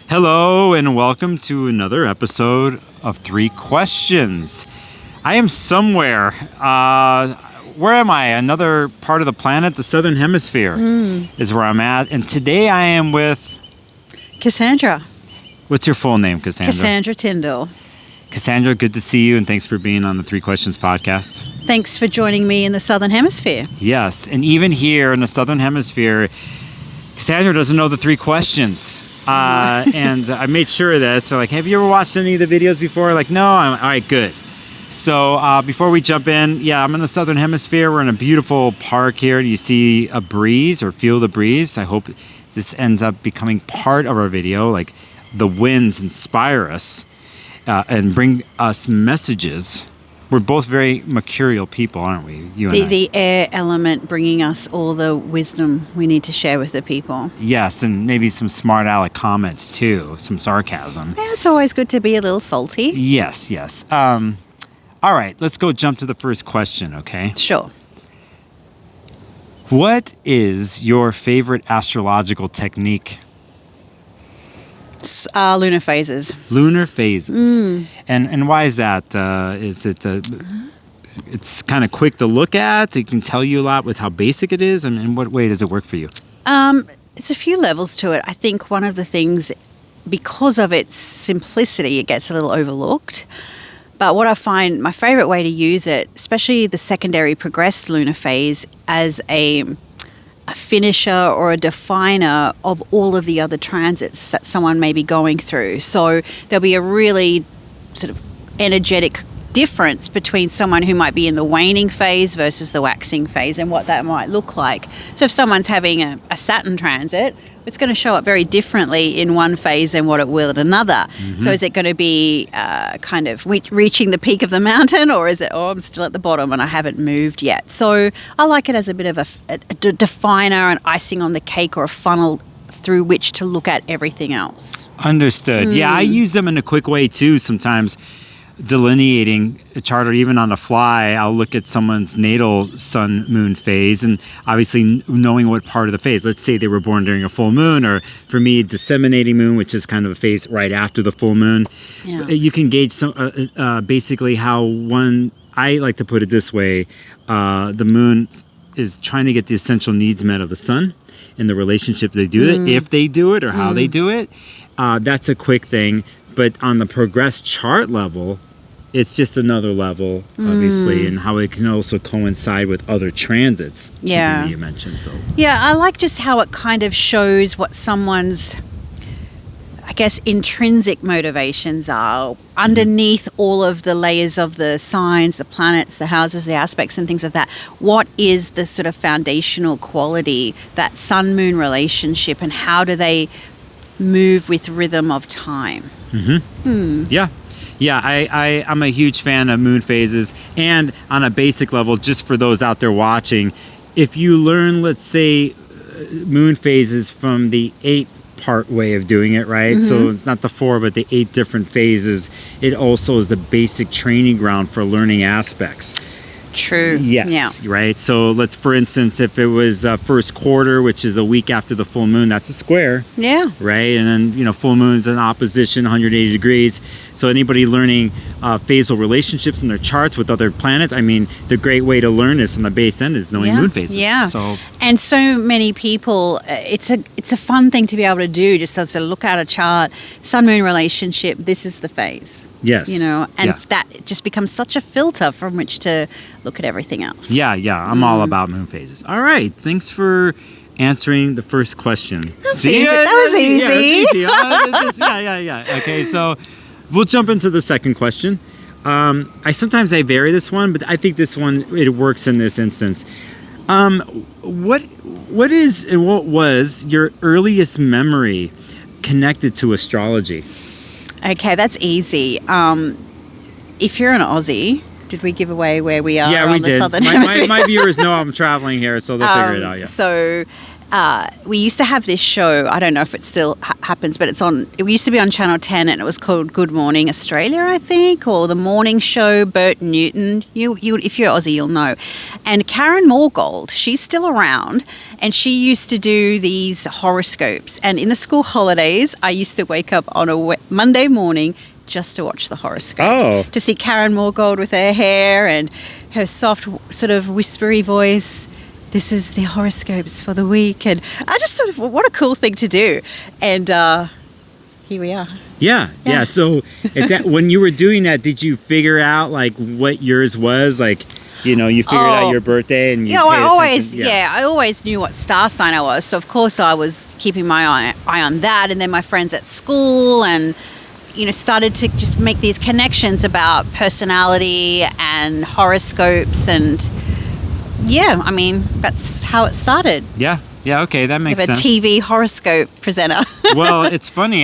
Hello and welcome to another episode of Three Questions. I am somewhere. Where am I? Another part of the planet, the Southern Hemisphere is where I'm at. And today I am with... Cassandra. What's your full name, Cassandra? Cassandra Tyndall. Cassandra, good to see you and thanks for being on the Three Questions podcast. Thanks for joining me in the Southern Hemisphere. Yes, and even here in the Southern Hemisphere, Cassandra doesn't know the three questions. And I made sure of this. So like, have you ever watched any of the videos before? Like, no? All right, good. So before we jump in, I'm in the Southern Hemisphere. We're in a beautiful park here. Do you see a breeze or feel the breeze? I hope this ends up becoming part of our video. Like the winds inspire us and bring us messages. We're both very mercurial people, aren't we? You and I. The air element bringing us all the wisdom we need to share with the people. Yes, and maybe some smart aleck comments too, some sarcasm. Yeah, it's always good to be a little salty. Yes. All right, let's go jump to the first question, okay? Sure. What is your favorite astrological technique? Lunar phases. Lunar phases. And why is that? Is it... it's kind of quick to look at. It can tell you a lot with how basic it is. And in what way does it work for you? It's a few levels to it. I think one of the things, because of its simplicity, it gets a little overlooked. But what I find my favorite way to use it, especially the secondary progressed lunar phase, as a finisher or a definer of all of the other transits that someone may be going through. So there'll be a really sort of energetic difference between someone who might be in the waning phase versus the waxing phase and what that might look like. So if someone's having a Saturn transit, it's going to show up very differently in one phase than what it will at another. So is it going to be kind of reaching the peak of the mountain, or is it, I'm still at the bottom and I haven't moved yet? So I like it as a bit of a definer, an icing on the cake, or a funnel through which to look at everything else. Understood. Yeah, I use them in a quick way too sometimes. Delineating a chart, or even on the fly, I'll look at someone's natal sun moon phase, and obviously knowing what part of the phase. Let's say they were born during a full moon, or for me, disseminating moon, which is kind of a phase right after the full moon. Yeah. You can gauge some basically how one. I like to put it this way: the moon is trying to get the essential needs met of the sun in the relationship they do it, if they do it, or how they do it. That's a quick thing, but on the progressed chart level, it's just another level, obviously, and how it can also coincide with other transits. Yeah. You mentioned. So. Yeah, I like just how it kind of shows what someone's, I guess, intrinsic motivations are underneath all of the layers of the signs, the planets, the houses, the aspects and things like that. What is the sort of foundational quality, that sun-moon relationship, and how do they move with rhythm of time? Yeah, I'm a huge fan of moon phases. And on a basic level, just for those out there watching, if you learn, let's say, moon phases from the 8-part way of doing it, right? So it's not the 4, but the 8 different phases. It also is a basic training ground for learning aspects. True. Yes. Yeah. Right. So let's, for instance, if it was first quarter, which is a week after the full moon, that's a square. Yeah. Right. And then, full moon's in opposition, 180 degrees. So anybody learning phasal relationships in their charts with other planets, I mean, the great way to learn this on the base end is knowing moon phases. Yeah. And so many people, it's a fun thing to be able to do, just to look at a chart, sun-moon relationship, this is the phase. Yes. That just becomes such a filter from which to look at everything else. Yeah. I'm all about moon phases. All right. Thanks for answering the first question. That was easy. Yeah. Okay, so we'll jump into the second question. Sometimes I vary this one, but I think this one, it works in this instance. What is and what was your earliest memory connected to astrology? Okay, that's easy. If you're an Aussie, did we give away where we are on the Southern Hemisphere? My viewers know I'm traveling here, so they'll figure it out, yeah. So we used to have this show. I don't know if it still happens, but it used to be on Channel 10, and it was called Good Morning Australia, I think, or The Morning Show. Bert Newton, you if you're Aussie, you'll know. And Karen Morgold, she's still around, and she used to do these horoscopes. And in the school holidays, I used to wake up on a Monday morning just to watch the horoscopes, to see Karen Morgold with her hair and her soft, sort of whispery voice. This is the horoscopes for the week. And I just thought, what a cool thing to do. And here we are. Yeah. So when you were doing that, did you figure out like what yours was? Like, you figured out your birthday and you I always knew what star sign I was. So of course I was keeping my eye on that. And then my friends at school and, started to just make these connections about personality and horoscopes and... Yeah, I mean, that's how it started. Yeah, okay, that makes sense. A TV horoscope presenter. Well, it's funny,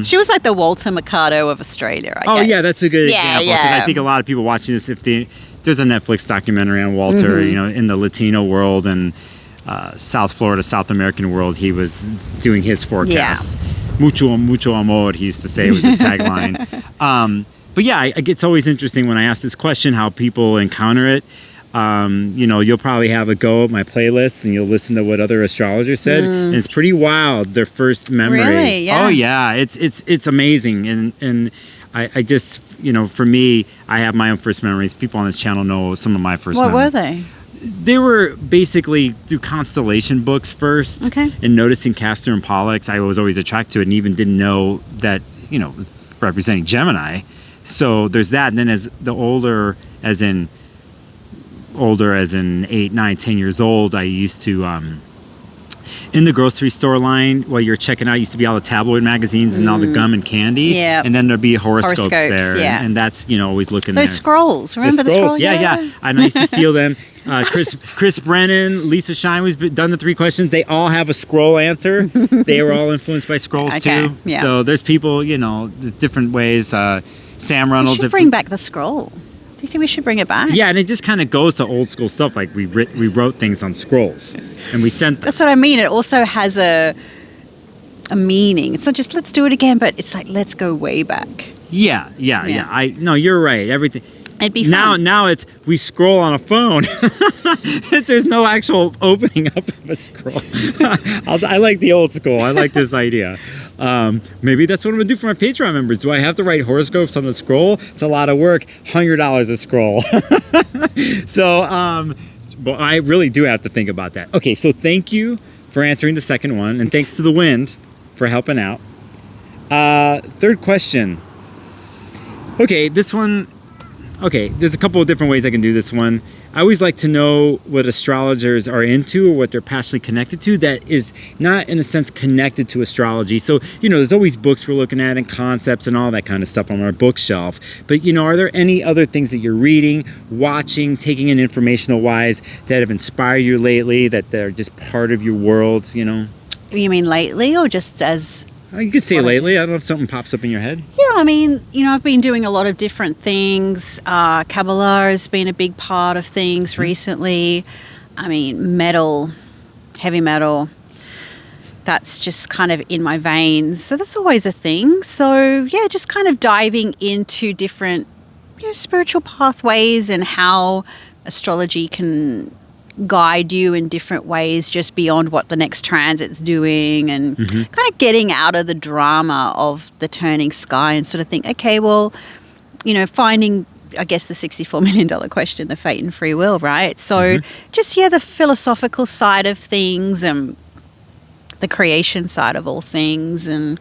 she was like the Walter Mercado of Australia, I guess. Oh, yeah, that's a good example. Because I think a lot of people watching this, there's a Netflix documentary on Walter, in the Latino world and South Florida, South American world, he was doing his forecasts. Yeah. Mucho amor, he used to say, was his tagline. But yeah, it's always interesting when I ask this question, how people encounter it. You'll probably have a go at my playlists and you'll listen to what other astrologers said. And it's pretty wild, their first memory. Really? Yeah. Oh yeah, it's amazing. And I just, for me, I have my own first memories. People on this channel know some of my first memories. What were they? They were basically through constellation books first. Okay. And noticing Castor and Pollux, I was always attracted to it and even didn't know that, representing Gemini. So there's that. And then as in 8, 9, 10 years old, I used to, in the grocery store line, while you're checking out, used to be all the tabloid magazines and all the gum and candy. Yeah. And then there'd be horoscopes there. Yeah. And that's, always looking Those scrolls. Remember the scrolls? Yeah. And I used to steal them. Chris Brennan, Lisa Shine was done the 3 questions. They all have a scroll answer. They were all influenced by scrolls too. Yeah. So there's people, different ways. Sam Reynolds. We should bring back the scroll. Do you think we should bring it back? Yeah, and it just kind of goes to old school stuff. Like we wrote things on scrolls, and we sent them. That's what I mean. It also has a meaning. It's not just let's do it again, but it's like let's go way back. Yeah. No, you're right. Everything. It'd be fun. Now it's we scroll on a phone. There's no actual opening up of a scroll. I like the old school. I like this idea. Maybe that's what I'm gonna do for my Patreon members. Do I have to write horoscopes on the scroll? It's a lot of work. $100 a scroll. So, but I really do have to think about that. Okay, so thank you for answering the second one, and thanks to the wind for helping out. Third question. Okay, this one. Okay, there's a couple of different ways I can do this one. I always like to know what astrologers are into or what they're passionately connected to that is not, in a sense, connected to astrology. So, there's always books we're looking at and concepts and all that kind of stuff on our bookshelf. But, are there any other things that you're reading, watching, taking in informational wise that have inspired you lately, that they're just part of your world, You mean lately or just as... You could say lately. I don't know if something pops up in your head. Yeah, I mean, I've been doing a lot of different things. Kabbalah has been a big part of things recently. I mean, metal, heavy metal, that's just kind of in my veins. So that's always a thing. So, yeah, just kind of diving into different, spiritual pathways and how astrology can guide you in different ways just beyond what the next transit's doing and kind of getting out of the drama of the turning sky and sort of think, okay, well, finding, I guess, the $64 million question, the fate and free will, right? So just, the philosophical side of things and the creation side of all things and,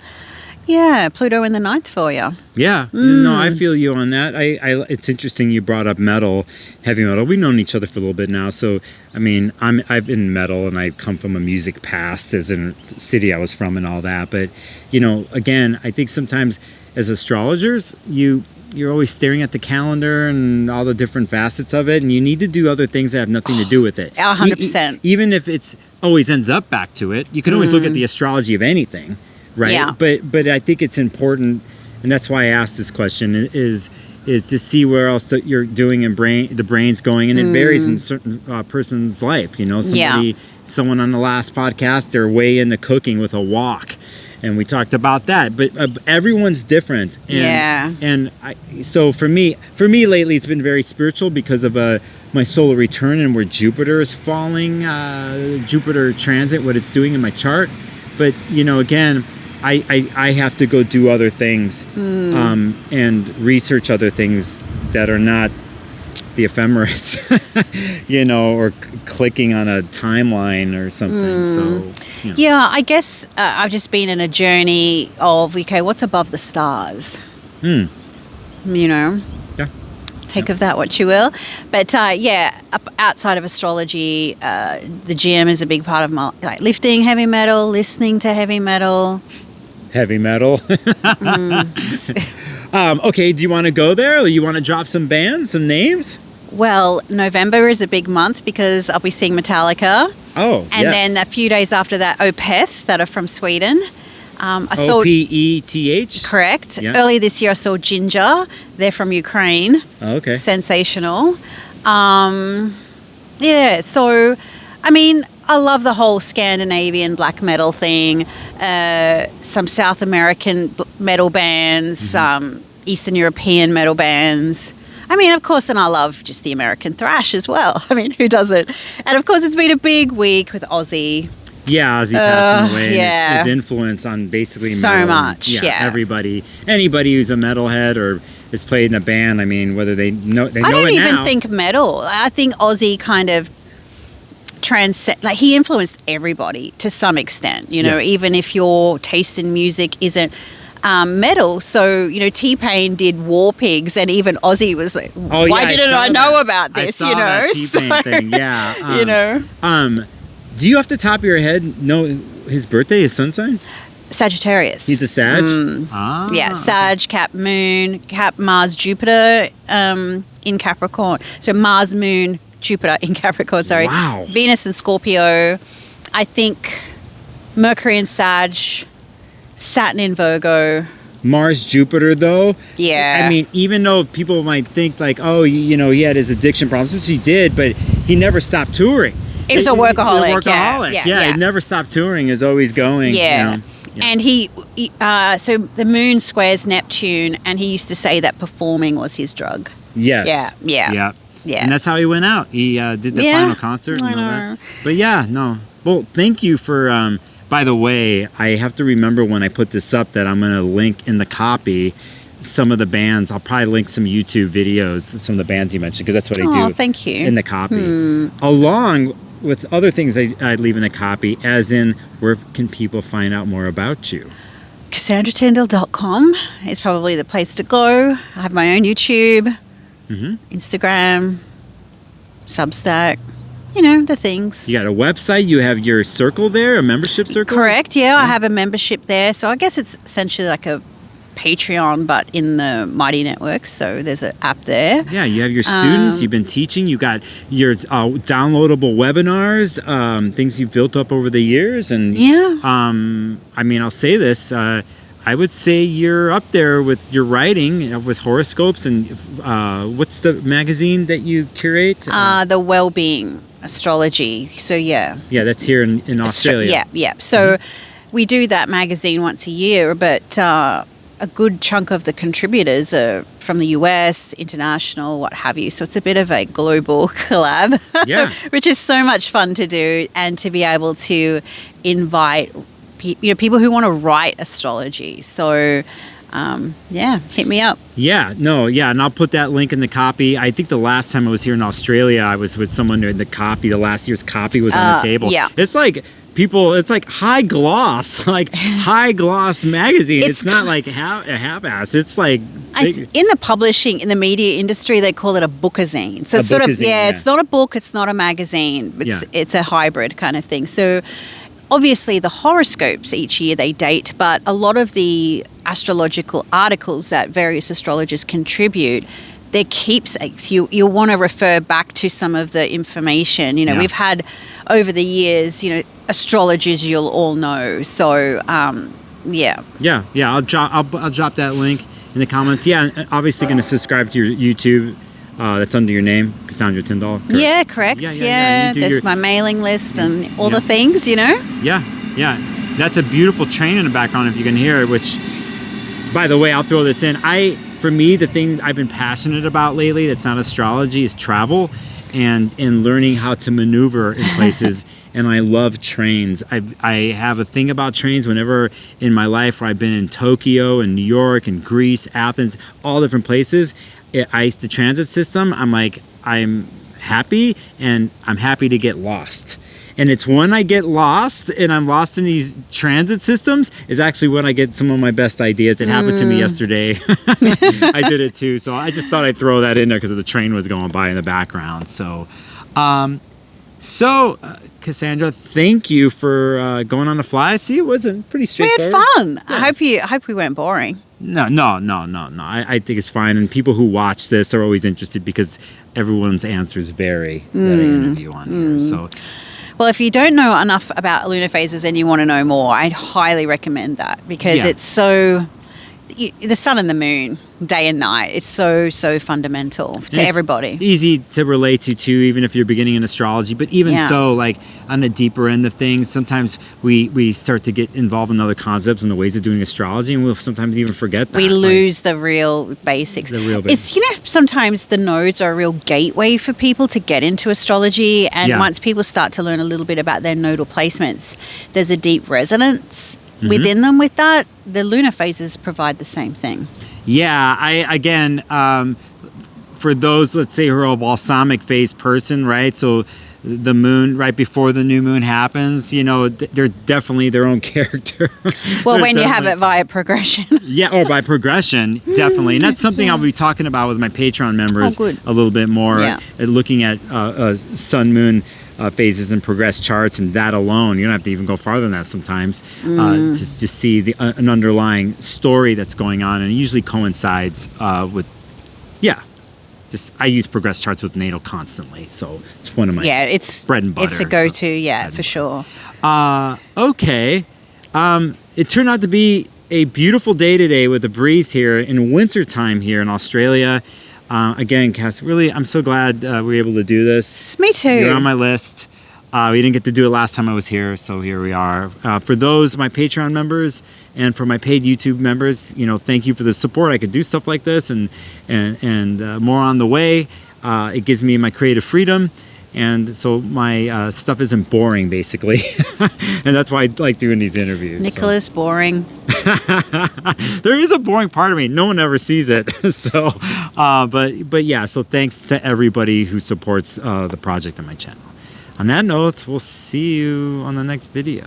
Pluto in the 9th for you. Yeah, no, I feel you on that. It's interesting you brought up metal, heavy metal. We've known each other for a little bit now, so I mean, I've been metal, and I come from a music past, as in the city I was from, and all that. But again, I think sometimes as astrologers, you're always staring at the calendar and all the different facets of it, and you need to do other things that have nothing to do with it. 100%. Even if it's always ends up back to it, you can always look at the astrology of anything. Right. Yeah. But I think it's important, and that's why I asked this question, is is to see where else that you're doing and the brain's going, and it varies in a certain person's life. You know, someone on the last podcast, they're way into cooking with a wok, and we talked about that. But everyone's different. And so for me lately, it's been very spiritual because of my solar return and where Jupiter is falling, Jupiter transit, what it's doing in my chart. But you know, again, I have to go do other things and research other things that are not the ephemeris, you know, or clicking on a timeline or something. So, you know. Yeah, I guess I've just been in a journey of, okay, what's above the stars? You know? Yeah. Take of that what you will. But outside of astrology, the gym is a big part of my, like, lifting heavy metal, listening to heavy metal. Heavy metal. Okay, do you want to go there, or you want to drop some bands, some names? Well, November is a big month because I'll be seeing Metallica. Oh, and then a few days after that, Opeth, that are from Sweden. I saw Opeth. Correct. Yeah. Earlier this year, I saw Ginger. They're from Ukraine. Oh, okay. Sensational. So, I mean, I love the whole Scandinavian black metal thing. Some South American metal bands, some Eastern European metal bands. I mean, of course, and I love just the American thrash as well. I mean, who doesn't? And of course, it's been a big week with Ozzy. Yeah, Ozzy passing away. And his influence on basically so metal. much. Yeah, everybody, anybody who's a metalhead or has played in a band. I mean, whether they know it now. I don't even think metal. I think Ozzy kind of he influenced everybody to some extent. You know, even if your taste in music isn't metal. So, you know, T-Pain did War Pigs, and even Ozzy was like, why didn't I know about this? I saw that T-Pain thing. Yeah. You know. Do you off the top of your head know his birthday, his sun sign? Sagittarius. He's a Sag? Yeah, Sag, Cap, Moon, Cap, Mars, Jupiter in Capricorn. So Mars, Moon, Jupiter in Capricorn, sorry. Wow. Venus and Scorpio. I think Mercury in Sag, Saturn in Virgo. Mars, Jupiter, though. Yeah. I mean, even though people might think like, oh, you know, he had his addiction problems, which he did, but he never stopped touring. He was a workaholic. He was a workaholic. Yeah, he never stopped touring. He was always going. Yeah. You know? Yeah. And so the moon squares Neptune, and he used to say that performing was his drug. Yes. Yeah. And that's how he went out. He did the final concert and all that. But well, thank you for, by the way, I have to remember when I put this up that I'm going to link in the copy some of the bands. I'll probably link some YouTube videos of some of the bands you mentioned, because that's what I do. Oh, thank you. In the copy. Along with other things I'd leave in the copy, as in, where can people find out more about you? CassandraTyndall.com is probably the place to go. I have my own YouTube, Instagram, Substack, you know, the things. You got a website, you have your circle there, a membership circle? Correct, yeah. I have a membership there. So I guess it's essentially like a Patreon, but in the Mighty Network. So there's an app there. Yeah, you have your students, you've been teaching, you got your downloadable webinars, things you've built up over the years. And I mean, I'll say this, I would say you're up there with your writing, with horoscopes, and what's the magazine that you curate? The Wellbeing Astrology. So yeah, that's here in Australia. So we do that magazine once a year, but a good chunk of the contributors are from the US, international, what have you. So it's a bit of a global collab, which is so much fun to do, and to be able to invite people who want to write astrology. So hit me up. And I'll put that link in the copy. I think the last time I was here in Australia, I was with someone in the copy. The last year's copy was on the table. It's like it's like high gloss magazine. It's not like a half-ass. It's like in the publishing, in the media industry, they call it a bookazine. So it's it's not a book, it's not a magazine. It's a hybrid kind of thing. So obviously the horoscopes each year they date, but a lot of the astrological articles that various astrologers contribute, they're keepsakes. You'll want to refer back to some of the information. You know, we've had over the years, you know, astrologers you'll all know. So, I'll drop that link. in the comments. Yeah, and obviously going to subscribe to your YouTube. That's under your name, Cassandra Tyndall. Correct? Yeah, correct. Yeah, there's my mailing list and all the things, you know. Yeah. That's a beautiful train in the background if you can hear it, which, by the way, I'll throw this in. For me, the thing I've been passionate about lately that's not astrology is travel and learning how to maneuver in places. And I love trains. I have a thing about trains whenever in my life where I've been in Tokyo and New York and Greece, Athens, all different places. The transit system, I'm happy, and I'm happy to get lost. And it's when I get lost and I'm lost in these transit systems is actually when I get some of my best ideas. It happened to me yesterday. I did it too. So I just thought I'd throw that in there because the train was going by in the background. So, Cassandra, thank you for going on the fly. See, it wasn't pretty straightforward. We had fun. Yeah. I hope we weren't boring. No. I think it's fine. And people who watch this are always interested because everyone's answers vary that I interview on here. So, well, if you don't know enough about lunar phases and you want to know more, I'd highly recommend that because it's so... the sun and the moon, day and night, it's so fundamental to everybody. Easy to relate to too, even if you're beginning in astrology. But even so, like on the deeper end of things, sometimes we start to get involved in other concepts and the ways of doing astrology, and we'll sometimes even forget that. We lose the real basics. It's, sometimes the nodes are a real gateway for people to get into astrology, and once people start to learn a little bit about their nodal placements, there's a deep resonance within them with that. The lunar phases provide the same thing. For those, let's say, who are a balsamic phase person, right? So the moon right before the new moon happens, they're definitely their own character. Well, when you have it via progression. Or by progression, definitely. And that's something I'll be talking about with my Patreon members a little bit more, looking at sun, moon, phases and progress charts, and that alone, you don't have to even go farther than that sometimes to see an underlying story that's going on, and it usually coincides with I use progress charts with natal constantly, so it's one of my it's bread and butter. It's a go-to, for sure. Okay, it turned out to be a beautiful day today with a breeze here in wintertime here in Australia. Again, Cass, really, I'm so glad we were able to do this. Me too. You're on my list. We didn't get to do it last time I was here, so here we are. For those, my Patreon members, and for my paid YouTube members, thank you for the support. I could do stuff like this and more on the way. It gives me my creative freedom. And so my stuff isn't boring, basically. And that's why I like doing these interviews. Nicholas, boring. There is a boring part of me. No one ever sees it. So, so thanks to everybody who supports the project and my channel. On that note, we'll see you on the next video.